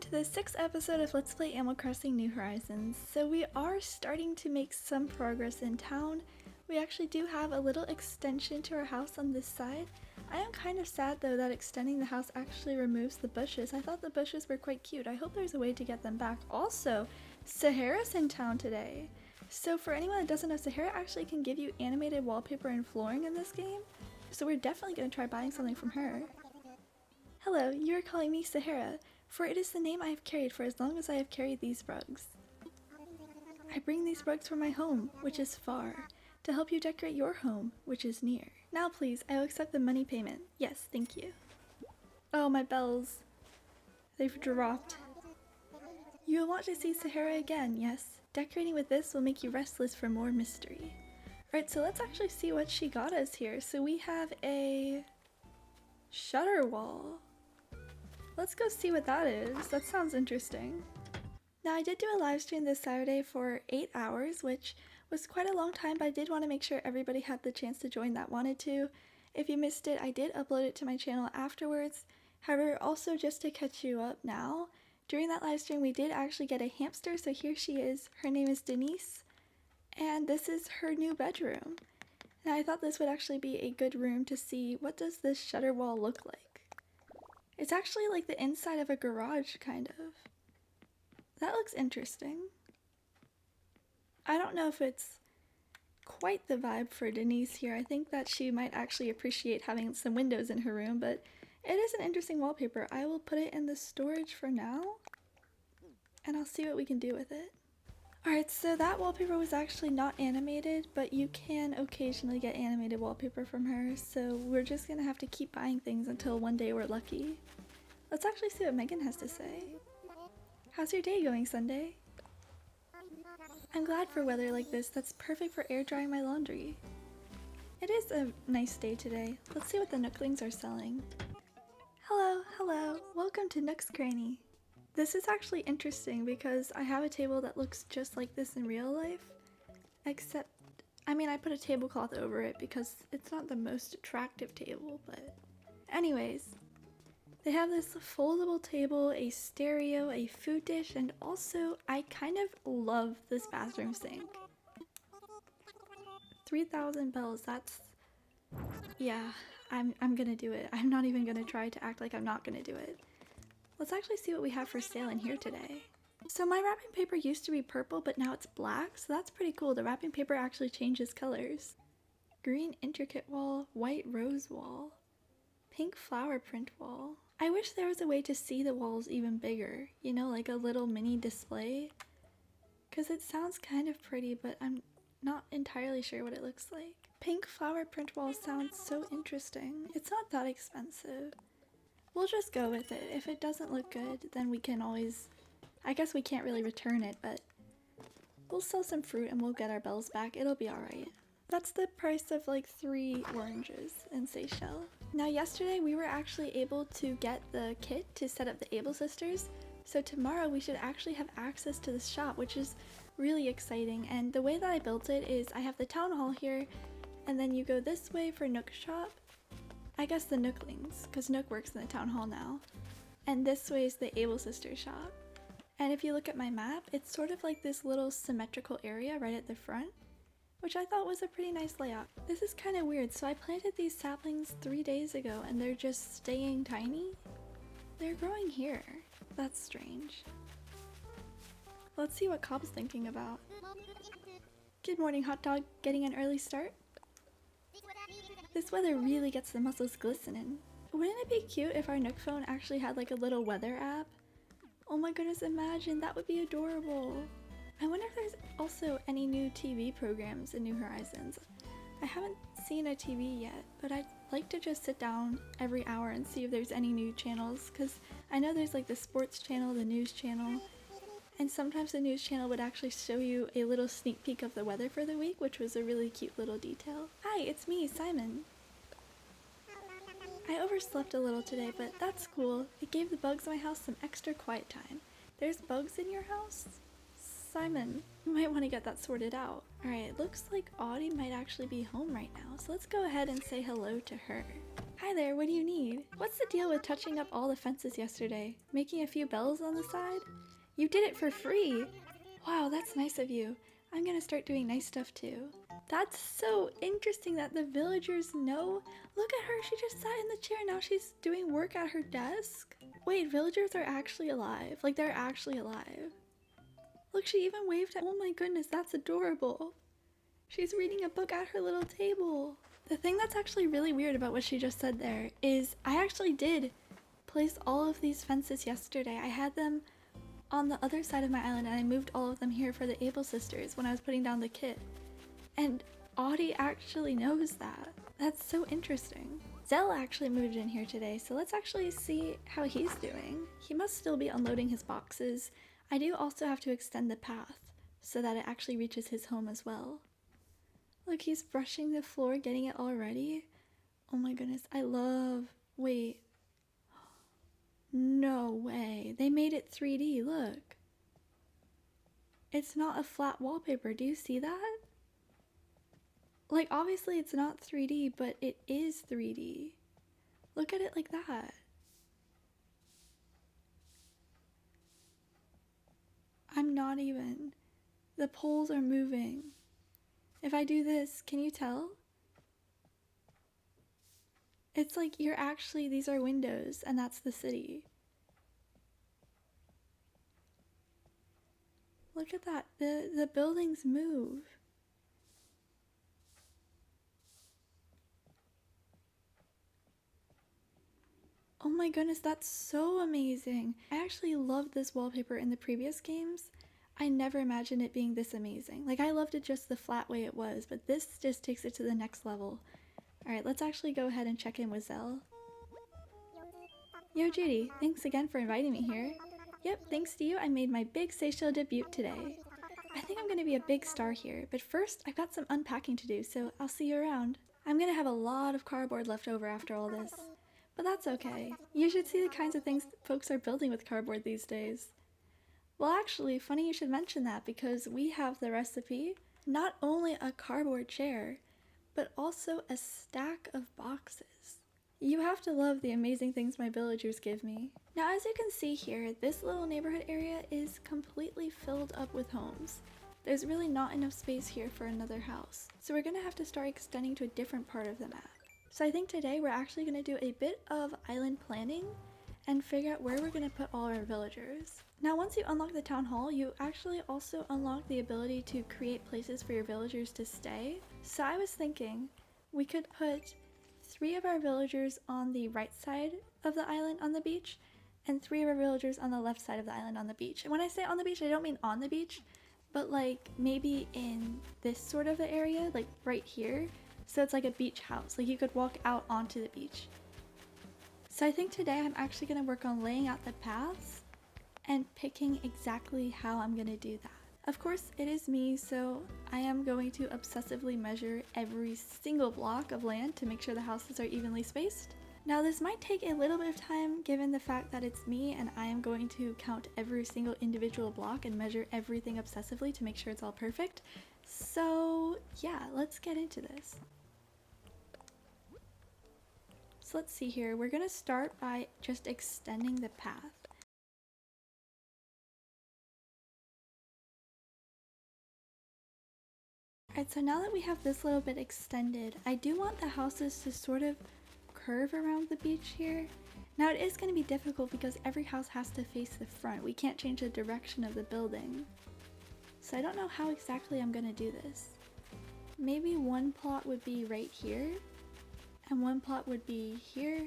to the 6th episode of Let's Play Animal Crossing New Horizons. So we are starting to make some progress in town. We actually do have a little extension to our house on this side. I am kind of sad though that extending the house actually removes the bushes. I thought the bushes were quite cute. I hope there's a way to get them back. Also, Sahara's in town today. So for anyone that doesn't know, Sahara actually can give you animated wallpaper and flooring in this game. So we're definitely going to try buying something from her. Hello, you are calling me Sahara, for it is the name I have carried for as long as I have carried these rugs. I bring these rugs from my home, which is far, to help you decorate your home, which is near. Now please, I will accept the money payment. Yes, thank you. Oh, my bells. They've dropped. You will want to see Sahara again, yes? Decorating with this will make you restless for more mystery. Alright, so let's actually see what she got us here. So we have a shutter wall. Let's go see what that is. That sounds interesting. Now I did do a live stream this Saturday for 8 hours, which was quite a long time, but I did want to make sure everybody had the chance to join that wanted to. If you missed it, I did upload it to my channel afterwards. However, also just to catch you up now, during that live stream we did actually get a hamster, so here she is. Her name is Denise, and this is her new bedroom. And I thought this would actually be a good room to see what does this shutter wall look like. It's actually like the inside of a garage, kind of. That looks interesting. I don't know if it's quite the vibe for Denise here. I think that she might actually appreciate having some windows in her room, but it is an interesting wallpaper. I will put it in the storage for now, and I'll see what we can do with it. Alright, so that wallpaper was actually not animated, but you can occasionally get animated wallpaper from her, so we're just gonna have to keep buying things until one day we're lucky. Let's actually see what Megan has to say. How's your day going, Sunday? I'm glad for weather like this. That's perfect for air drying my laundry. It is a nice day today. Let's see what the Nooklings are selling. Hello, welcome to Nook's Cranny. This is actually interesting because I have a table that looks just like this in real life, except, I mean, I put a tablecloth over it because it's not the most attractive table, but anyways, they have this foldable table, a stereo, a food dish, and also I kind of love this bathroom sink. 3,000 bells, that's, yeah, I'm gonna do it. I'm not even gonna try to act like I'm not gonna do it. Let's actually see what we have for sale in here today. So my wrapping paper used to be purple, but now it's black, so that's pretty cool. The wrapping paper actually changes colors. Green intricate wall, white rose wall, pink flower print wall. I wish there was a way to see the walls even bigger, you know, like a little mini display. Because it sounds kind of pretty, but I'm not entirely sure what it looks like. Pink flower print wall sounds so interesting. It's not that expensive. We'll just go with it. If it doesn't look good, then we can always, I guess we can't really return it, but we'll sell some fruit and we'll get our bells back. It'll be alright. That's the price of like 3 oranges in Seychelles. Now yesterday we were actually able to get the kit to set up the Able Sisters, so tomorrow we should actually have access to this shop, which is really exciting. And the way that I built it is I have the town hall here, and then you go this way for Nook shop. I guess the Nooklings, because Nook works in the town hall now. And this way is the Able Sisters shop. And if you look at my map, it's sort of like this little symmetrical area right at the front, which I thought was a pretty nice layout. This is kind of weird. So I planted these saplings 3 days ago and they're just staying tiny. They're growing here. That's strange. Let's see what Cobb's thinking about. Good morning, hot dog. Getting an early start? This weather really gets the muscles glistening. Wouldn't it be cute if our Nook phone actually had like a little weather app? Oh my goodness, imagine, that would be adorable. I wonder if there's also any new TV programs in New Horizons. I haven't seen a TV yet, but I'd like to just sit down every hour and see if there's any new channels, because I know there's like the sports channel, the news channel, and sometimes the news channel would actually show you a little sneak peek of the weather for the week, which was a really cute little detail. Hi, it's me, Simon. I overslept a little today, but that's cool. It gave the bugs in my house some extra quiet time. There's bugs in your house? Simon, you might want to get that sorted out. Alright, it looks like Audie might actually be home right now, so let's go ahead and say hello to her. Hi there, what do you need? What's the deal with touching up all the fences yesterday? Making a few bells on the side? You did it for free! Wow, that's nice of you. I'm gonna start doing nice stuff too. That's so interesting that the villagers know. Look at her, she just sat in the chair, now she's doing work at her desk. Wait, villagers are actually alive. Like, they're actually alive. Look, she even waved at— oh my goodness, that's adorable. She's reading a book at her little table. The thing that's actually really weird about what she just said there is I actually did place all of these fences yesterday. I had them on the other side of my island and I moved all of them here for the Able sisters when I was putting down the kit. And Audie actually knows that. That's so interesting. Zell actually moved in here today, so let's actually see how he's doing. He must still be unloading his boxes. I do also have to extend the path so that it actually reaches his home as well. Look, he's brushing the floor, getting it all ready. Oh my goodness, I love— wait. No way. They made it 3D, look. It's not a flat wallpaper, do you see that? Like, obviously it's not 3D, but it is 3D. Look at it like that. I'm not even. The poles are moving. If I do this, can you tell? It's like you're actually— these are windows and that's the city. Look at that. The buildings move. Oh my goodness, that's so amazing. I actually loved this wallpaper in the previous games. I never imagined it being this amazing. Like, I loved it just the flat way it was, but this just takes it to the next level. Alright, let's actually go ahead and check in with Zell. Yo Judi, thanks again for inviting me here. Yep, thanks to you I made my big Seychelles debut today. I think I'm gonna be a big star here, but first I've got some unpacking to do, so I'll see you around. I'm gonna have a lot of cardboard left over after all this. But that's okay. You should see the kinds of things folks are building with cardboard these days. Well, actually, funny you should mention that because we have the recipe. Not only a cardboard chair, but also a stack of boxes. You have to love the amazing things my villagers give me. Now, as you can see here, this little neighborhood area is completely filled up with homes. There's really not enough space here for another house, so we're gonna have to start extending to a different part of the map. So I think today we're actually going to do a bit of island planning and figure out where we're going to put all our villagers. Now once you unlock the town hall, you actually also unlock the ability to create places for your villagers to stay. So I was thinking we could put 3 of our villagers on the right side of the island on the beach and 3 of our villagers on the left side of the island on the beach. And when I say on the beach, I don't mean on the beach, but like maybe in this sort of area, like right here. So it's like a beach house, like you could walk out onto the beach. So I think today I'm actually going to work on laying out the paths and picking exactly how I'm going to do that. Of course, it is me, so I am going to obsessively measure every single block of land to make sure the houses are evenly spaced. Now this might take a little bit of time given the fact that it's me and I am going to count every single individual block and measure everything obsessively to make sure it's all perfect. So yeah, let's get into this. So let's see here, we're gonna start by just extending the path. Alright, so now that we have this little bit extended, I do want the houses to sort of curve around the beach here. Now it is going to be difficult because every house has to face the front. We can't change the direction of the building. So I don't know how exactly I'm going to do this. Maybe one plot would be right here, and one plot would be here,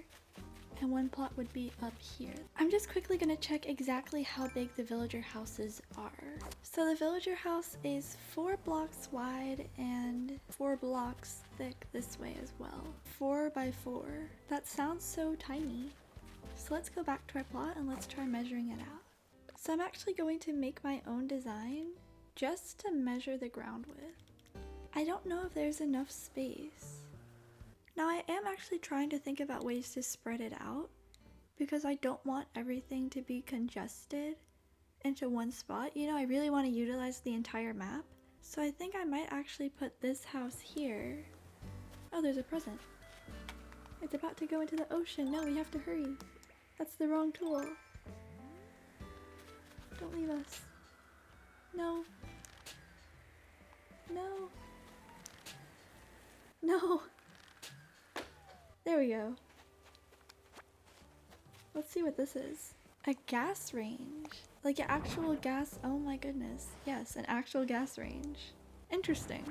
and one plot would be up here. I'm just quickly going to check exactly how big the villager houses are. So the villager house is 4 blocks wide and 4 blocks thick this way as well. 4 by 4. That sounds so tiny. So let's go back to our plot and let's try measuring it out. So I'm actually going to make my own design just to measure the ground width. I don't know if there's enough space. Now I am actually trying to think about ways to spread it out because I don't want everything to be congested into one spot. You know, I really want to utilize the entire map. So I think I might actually put this house here. Oh, there's a present. It's about to go into the ocean. No, we have to hurry. That's the wrong tool. Don't leave us. No. No. No. There we go. Let's see what this is. A gas range. Like an actual gas. Oh my goodness. Yes, an actual gas range. Interesting.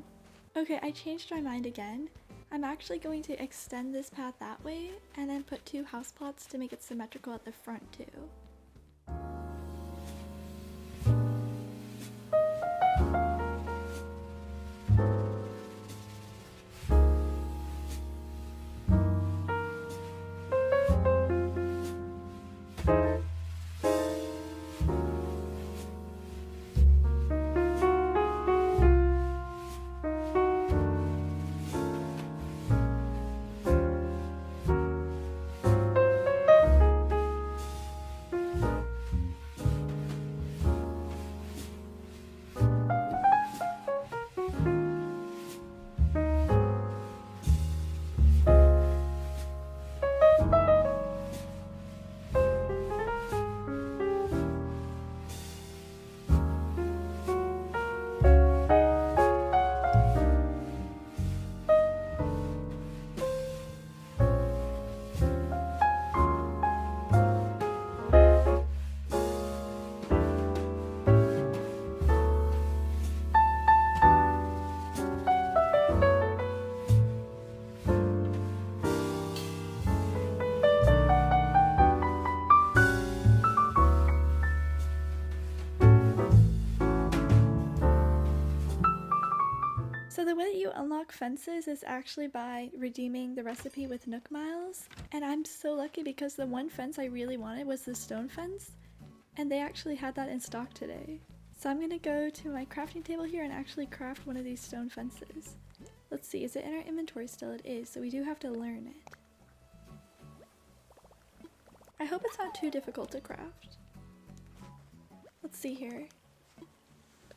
Okay, I changed my mind again. I'm actually going to extend this path that way and then put 2 houseplots to make it symmetrical at the front too. So the way that you unlock fences is actually by redeeming the recipe with Nook Miles. And I'm so lucky because the one fence I really wanted was the stone fence. And they actually had that in stock today. So I'm gonna go to my crafting table here and actually craft one of these stone fences. Let's see, is it in our inventory still? It is, so we do have to learn it. I hope it's not too difficult to craft. Let's see here.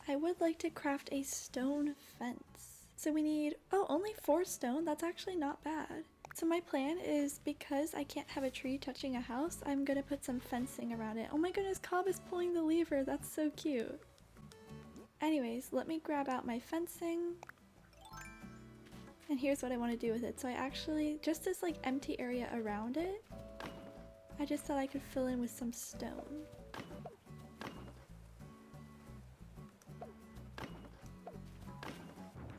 I would like to craft a stone fence. So we need, oh, only 4 stone? That's actually not bad. So my plan is, because I can't have a tree touching a house, I'm gonna put some fencing around it. Oh my goodness, Cobb is pulling the lever. That's so cute. Anyways, let me grab out my fencing. And here's what I want to do with it. So I actually, just this like empty area around it, I just thought I could fill in with some stone.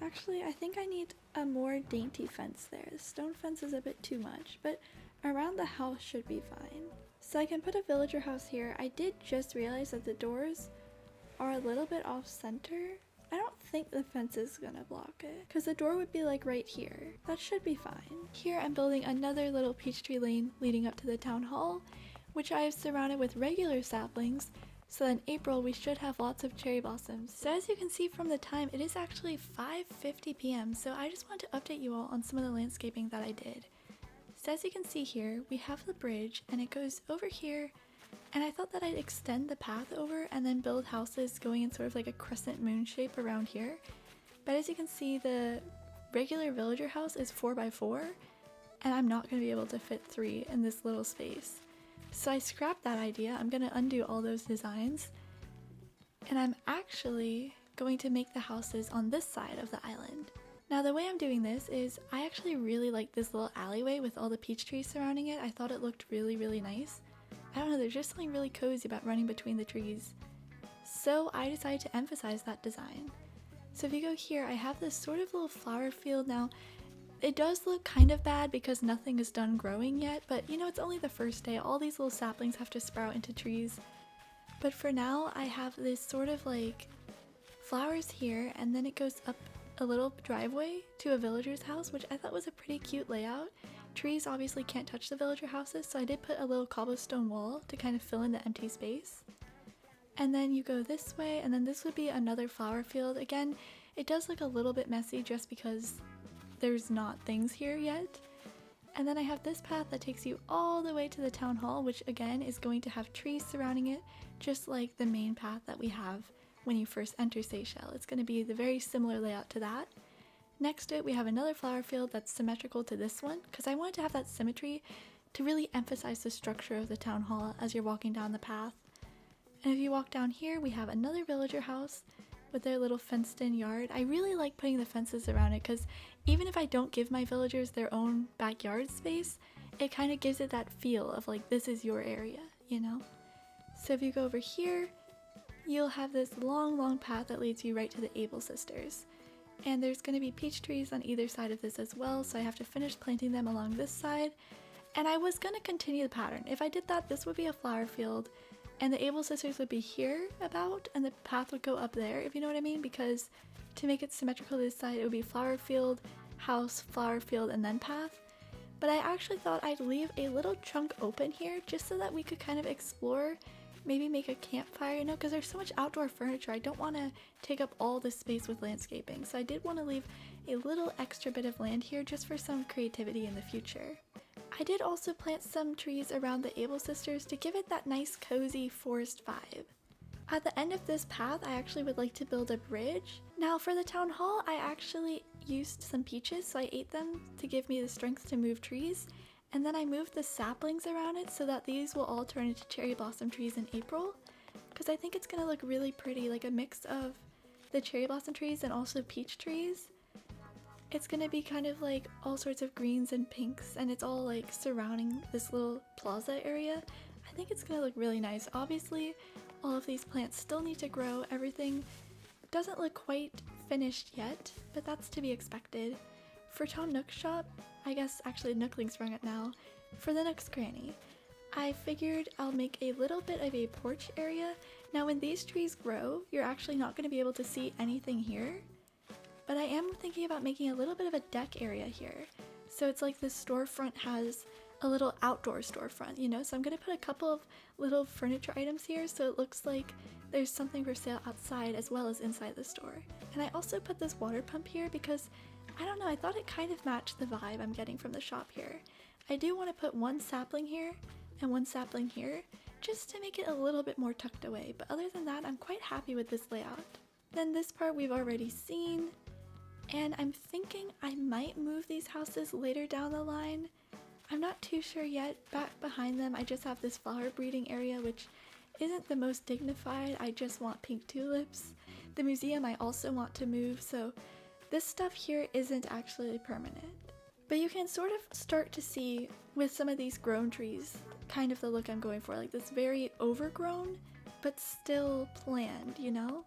Actually, I think I need a more dainty fence there. The stone fence is a bit too much, but around the house should be fine. So I can put a villager house here. I did just realize that the doors are a little bit off center. I don't think the fence is gonna block it, because the door would be like right here. That should be fine. Here I'm building another little peach tree lane leading up to the town hall, which I have surrounded with regular saplings, so in April we should have lots of cherry blossoms. So as you can see from the time, it is actually 5:50 p.m. so I just want to update you all on some of the landscaping that I did. So as you can see here, we have the bridge and it goes over here, and I thought that I'd extend the path over and then build houses going in sort of like a crescent moon shape around here. But as you can see, the regular villager house is 4x4 and I'm not going to be able to fit 3 in this little space. So I scrapped that idea. I'm going to undo all those designs, and I'm actually going to make the houses on this side of the island. Now the way I'm doing this is, I actually really like this little alleyway with all the peach trees surrounding it. I thought it looked really, really nice. I don't know, there's just something really cozy about running between the trees. So I decided to emphasize that design. So if you go here, I have this sort of little flower field. Now, it does look kind of bad because nothing is done growing yet, but you know, it's only the first day. All these little saplings have to sprout into trees. But for now, I have this sort of like flowers here, and then it goes up a little driveway to a villager's house, which I thought was a pretty cute layout. Trees obviously can't touch the villager houses, so I did put a little cobblestone wall to kind of fill in the empty space. And then you go this way, and then this would be another flower field. Again, it does look a little bit messy just because there's not things here yet. And then I have this path that takes you all the way to the town hall, which again is going to have trees surrounding it, just like the main path that we have when you first enter Seychelles. It's going to be the very similar layout to that. Next to it we have another flower field that's symmetrical to this one because I wanted to have that symmetry to really emphasize the structure of the town hall as you're walking down the path. And if you walk down here, we have another villager house with their little fenced in yard. I really like putting the fences around it because even if I don't give my villagers their own backyard space, it kind of gives it that feel of like this is your area, you know? So if you go over here, you'll have this long path that leads you right to the Able sisters. And there's going to be peach trees on either side of this as well, so I have to finish planting them along this side. And I was going to continue the pattern. If I did that, this would be a flower field, and the Able sisters would be here about, and the path would go up there, if you know what I mean, because to make it symmetrical to this side, it would be flower field, house, flower field, and then path. But I actually thought I'd leave a little chunk open here just so that we could kind of explore, maybe make a campfire, you know, because there's so much outdoor furniture. I don't want to take up all this space with landscaping, so I did want to leave a little extra bit of land here just for some creativity in the future. I did also plant some trees around the Able sisters to give it that nice cozy forest vibe. At the end of this path, I actually would like to build a bridge. Now for the town hall, I actually used some peaches, so I ate them to give me the strength to move trees. And then I moved the saplings around it so that these will all turn into cherry blossom trees in April. Because I think it's going to look really pretty, like a mix of the cherry blossom trees and also peach trees. It's going to be kind of like all sorts of greens and pinks, and it's all like surrounding this little plaza area. I think it's going to look really nice. Obviously, all of these plants still need to grow. Everything doesn't look quite finished yet, but that's to be expected. For Tom Nook's shop, I guess actually Nookling's sprung it now, for the Nook's Cranny, I figured I'll make a little bit of a porch area. Now when these trees grow, you're actually not going to be able to see anything here, but I am thinking about making a little bit of a deck area here. So it's like this storefront has a little outdoor storefront, you know? So I'm going to put a couple of little furniture items here so it looks like there's something for sale outside as well as inside the store. And I also put this water pump here because, I don't know, I thought it kind of matched the vibe I'm getting from the shop here. I do want to put one sapling here and one sapling here just to make it a little bit more tucked away, but other than that, I'm quite happy with this layout. Then this part we've already seen, and I'm thinking I might move these houses later down the line. I'm not too sure yet. Back behind them I just have this flower breeding area, which isn't the most dignified. I just want pink tulips. The museum I also want to move, so this stuff here isn't actually permanent. But you can sort of start to see with some of these grown trees kind of the look I'm going for, like this very overgrown but still planned, you know?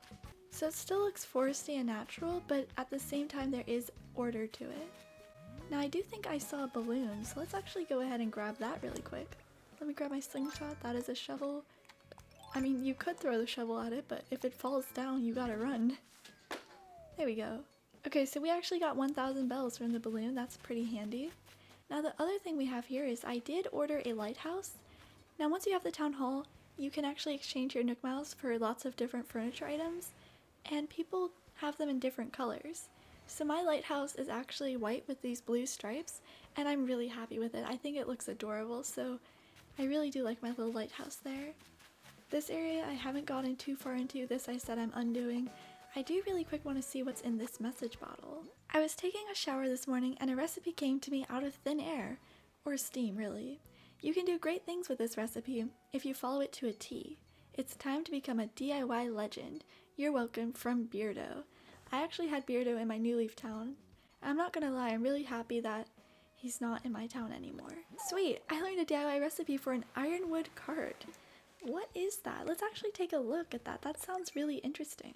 So it still looks foresty and natural, but at the same time there is order to it. Now I do think I saw a balloon, so let's actually go ahead and grab that really quick. Let me grab my slingshot. That is a shovel. I mean, you could throw the shovel at it, but if it falls down, you gotta run. There we go. Okay, so we actually got 1,000 bells from the balloon. That's pretty handy. Now the other thing we have here is I did order a lighthouse. Now once you have the town hall, you can actually exchange your Nook Miles for lots of different furniture items, and people have them in different colors. So my lighthouse is actually white with these blue stripes, and I'm really happy with it. I think it looks adorable, so I really do like my little lighthouse there. This area I haven't gotten too far into. This I said I'm undoing. I do really quick want to see what's in this message bottle. I was taking a shower this morning and a recipe came to me out of thin air, or steam really. You can do great things with this recipe if you follow it to a T. It's time to become a DIY legend. You're welcome, from Beardo. I actually had Beardo in my New Leaf town. I'm not gonna lie, I'm really happy that he's not in my town anymore. Sweet, I learned a DIY recipe for an ironwood cart. What is that? Let's actually take a look at that. That sounds really interesting.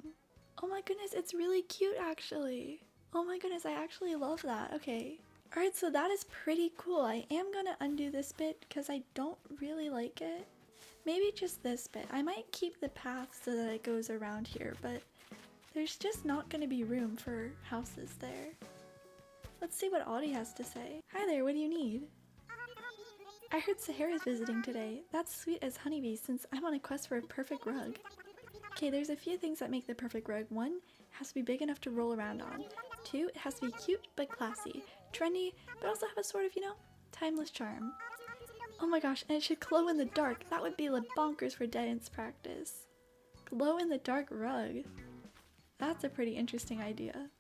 Oh my goodness, it's really cute actually. Oh my goodness, I actually love that. Okay. Alright, so that is pretty cool. I am gonna undo this bit because I don't really like it. Maybe just this bit. I might keep the path so that it goes around here, but there's just not gonna be room for houses there. Let's see what Audie has to say. Hi there, what do you need? I heard Sahara's visiting today. That's sweet as honeybees since I'm on a quest for a perfect rug. Okay, there's a few things that make the perfect rug. 1, it has to be big enough to roll around on. 2, it has to be cute but classy. Trendy, but also have a sort of, you know, timeless charm. Oh my gosh, and it should glow in the dark. That would be like bonkers for dance practice. Glow in the dark rug. That's a pretty interesting idea.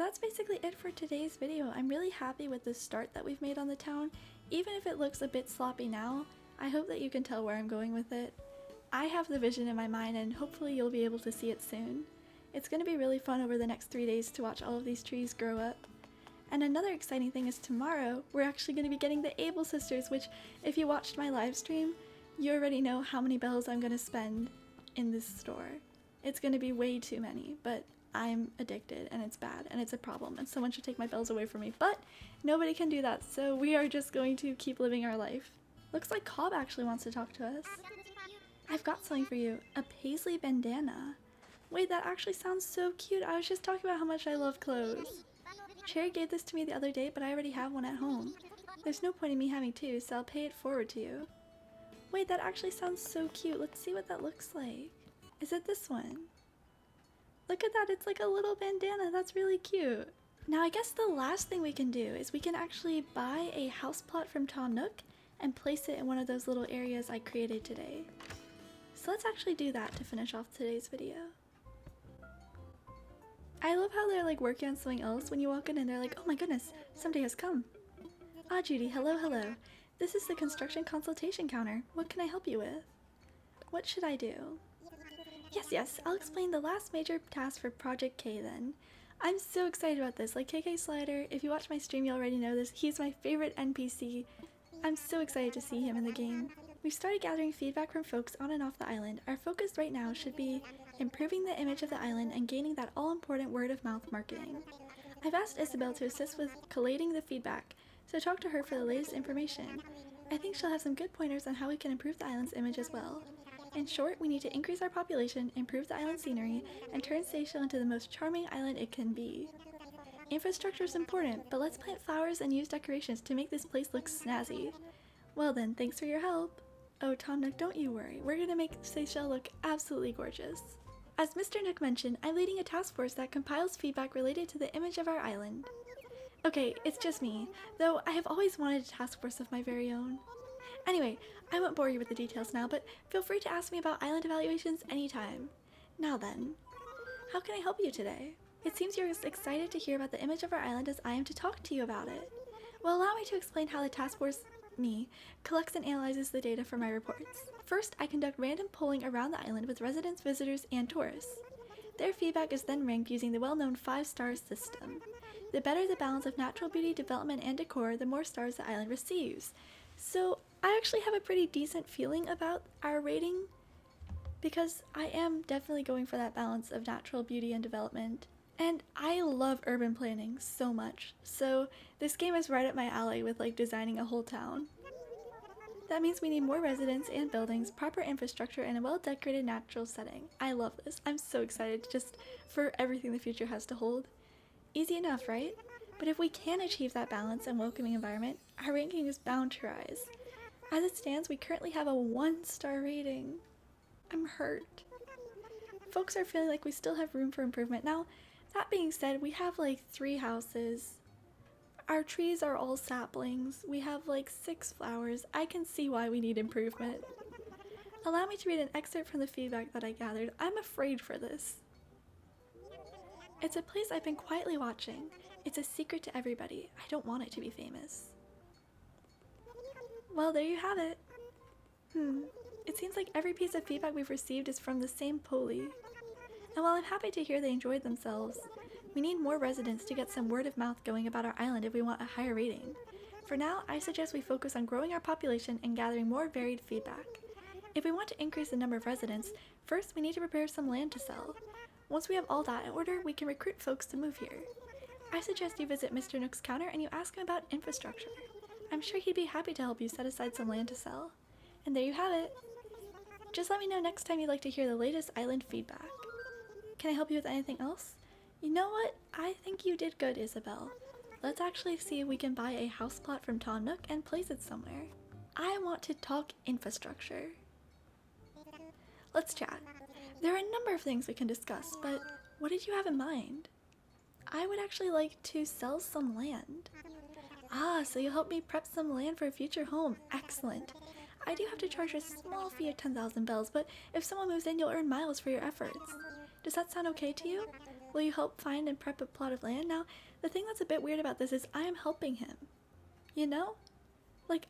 So that's basically it for today's video. I'm really happy with the start that we've made on the town. Even if it looks a bit sloppy now, I hope that you can tell where I'm going with it. I have the vision in my mind and hopefully you'll be able to see it soon. It's going to be really fun over the next 3 days to watch all of these trees grow up. And another exciting thing is tomorrow, we're actually going to be getting the Able sisters, which if you watched my live stream, you already know how many bells I'm going to spend in this store. It's going to be way too many, but I'm addicted and it's bad and it's a problem and someone should take my bells away from me, but nobody can do that, so we are just going to keep living our life. Looks like Cobb actually wants to talk to us. I've got something for you, a Paisley Bandana. Wait, that actually sounds so cute. I was just talking about how much I love clothes. Cherry gave this to me the other day, but I already have one at home. There's no point in me having two, so I'll pay it forward to you. Wait, that actually sounds so cute. Let's see what that looks like. Is it this one? Look at that, it's like a little bandana. That's really cute. Now I guess the last thing we can do is we can actually buy a house plot from Tom Nook and place it in one of those little areas I created today. So let's actually do that to finish off today's video. I love how they're like working on something else when you walk in and they're like, oh my goodness, somebody has come. Ah, Judy, hello, hello. This is the construction consultation counter. What can I help you with? What should I do? Yes, I'll explain the last major task for Project K then. I'm so excited about this. Like KK Slider, if you watch my stream you already know this, he's my favorite NPC. I'm so excited to see him in the game. We've started gathering feedback from folks on and off the island. Our focus right now should be improving the image of the island and gaining that all-important word-of-mouth marketing. I've asked Isabel to assist with collating the feedback, so talk to her for the latest information. I think she'll have some good pointers on how we can improve the island's image as well. In short, we need to increase our population, improve the island scenery, and turn Seychelles into the most charming island it can be. Infrastructure is important, but let's plant flowers and use decorations to make this place look snazzy. Well then, thanks for your help. Oh, Tom Nook, don't you worry. We're gonna make Seychelles look absolutely gorgeous. As Mr. Nook mentioned, I'm leading a task force that compiles feedback related to the image of our island. Okay, it's just me, though I have always wanted a task force of my very own. Anyway, I won't bore you with the details now, but feel free to ask me about island evaluations anytime. Now then, how can I help you today? It seems you're as excited to hear about the image of our island as I am to talk to you about it. Well, allow me to explain how the task force, me, collects and analyzes the data for my reports. First, I conduct random polling around the island with residents, visitors, and tourists. Their feedback is then ranked using the well-known 5-star system. The better the balance of natural beauty, development, and decor, the more stars the island receives. So, I actually have a pretty decent feeling about our rating, because I am definitely going for that balance of natural beauty and development. And I love urban planning so much, so this game is right up my alley with like designing a whole town. That means we need more residents and buildings, proper infrastructure, and a well-decorated natural setting. I love this. I'm so excited just for everything the future has to hold. Easy enough, right? But if we can achieve that balance and welcoming environment, our ranking is bound to rise. As it stands, we currently have a 1-star rating. I'm hurt. Folks are feeling like we still have room for improvement. Now, that being said, we have like 3 houses. Our trees are all saplings. We have like 6 flowers. I can see why we need improvement. Allow me to read an excerpt from the feedback that I gathered. I'm afraid for this. It's a place I've been quietly watching. It's a secret to everybody. I don't want it to be famous. Well, there you have it. It seems like every piece of feedback we've received is from the same Polly. And while I'm happy to hear they enjoyed themselves, we need more residents to get some word of mouth going about our island if we want a higher rating. For now, I suggest we focus on growing our population and gathering more varied feedback. If we want to increase the number of residents, first we need to prepare some land to sell. Once we have all that in order, we can recruit folks to move here. I suggest you visit Mr. Nook's counter and you ask him about infrastructure. I'm sure he'd be happy to help you set aside some land to sell. And there you have it. Just let me know next time you'd like to hear the latest island feedback. Can I help you with anything else? You know what? I think you did good, Isabel. Let's actually see if we can buy a house plot from Tom Nook and place it somewhere. I want to talk infrastructure. Let's chat. There are a number of things we can discuss, but what did you have in mind? I would actually like to sell some land. Ah, so you'll help me prep some land for a future home. Excellent. I do have to charge a small fee of 10,000 bells, but if someone moves in, you'll earn miles for your efforts. Does that sound okay to you? Will you help find and prep a plot of land? Now, the thing that's a bit weird about this is I am helping him. You know? Like,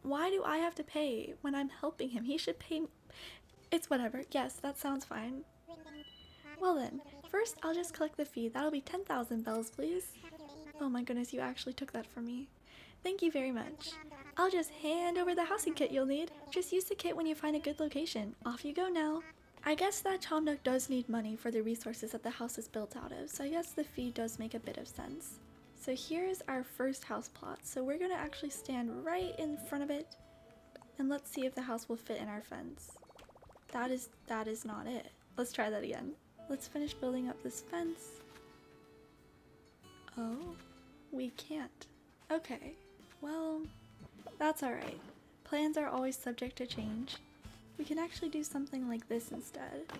why do I have to pay when I'm helping him? He should pay me. It's whatever. Yes, that sounds fine. Well then, first I'll just collect the fee. That'll be 10,000 bells, please. Oh my goodness, you actually took that from me. Thank you very much. I'll just hand over the housing kit you'll need. Just use the kit when you find a good location. Off you go now. I guess that Tom Nook does need money for the resources that the house is built out of, so I guess the fee does make a bit of sense. So here's our first house plot. So we're gonna actually stand right in front of it, and let's see if the house will fit in our fence. That is not it. Let's try that again. Let's finish building up this fence. Oh, we can't. Okay, well, that's alright. Plans are always subject to change. We can actually do something like this instead.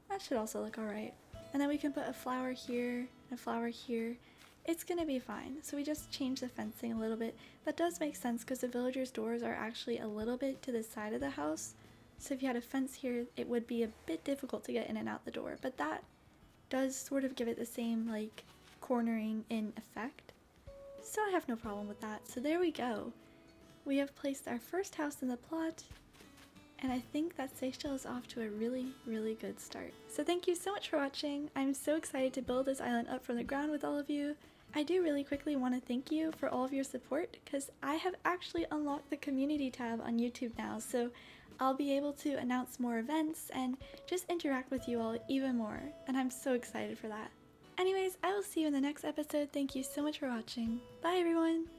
That should also look alright. And then we can put a flower here, and a flower here. It's gonna be fine. So we just change the fencing a little bit. That does make sense because the villagers' doors are actually a little bit to the side of the house. So if you had a fence here, it would be a bit difficult to get in and out the door. But that does sort of give it the same, like, cornering in effect. So I have no problem with that. So there we go. We have placed our first house in the plot. And I think that Seychelles is off to a really, really good start. So thank you so much for watching. I'm so excited to build this island up from the ground with all of you. I do really quickly want to thank you for all of your support because I have actually unlocked the community tab on YouTube now. So I'll be able to announce more events and just interact with you all even more. And I'm so excited for that. Anyways, I will see you in the next episode. Thank you so much for watching. Bye everyone!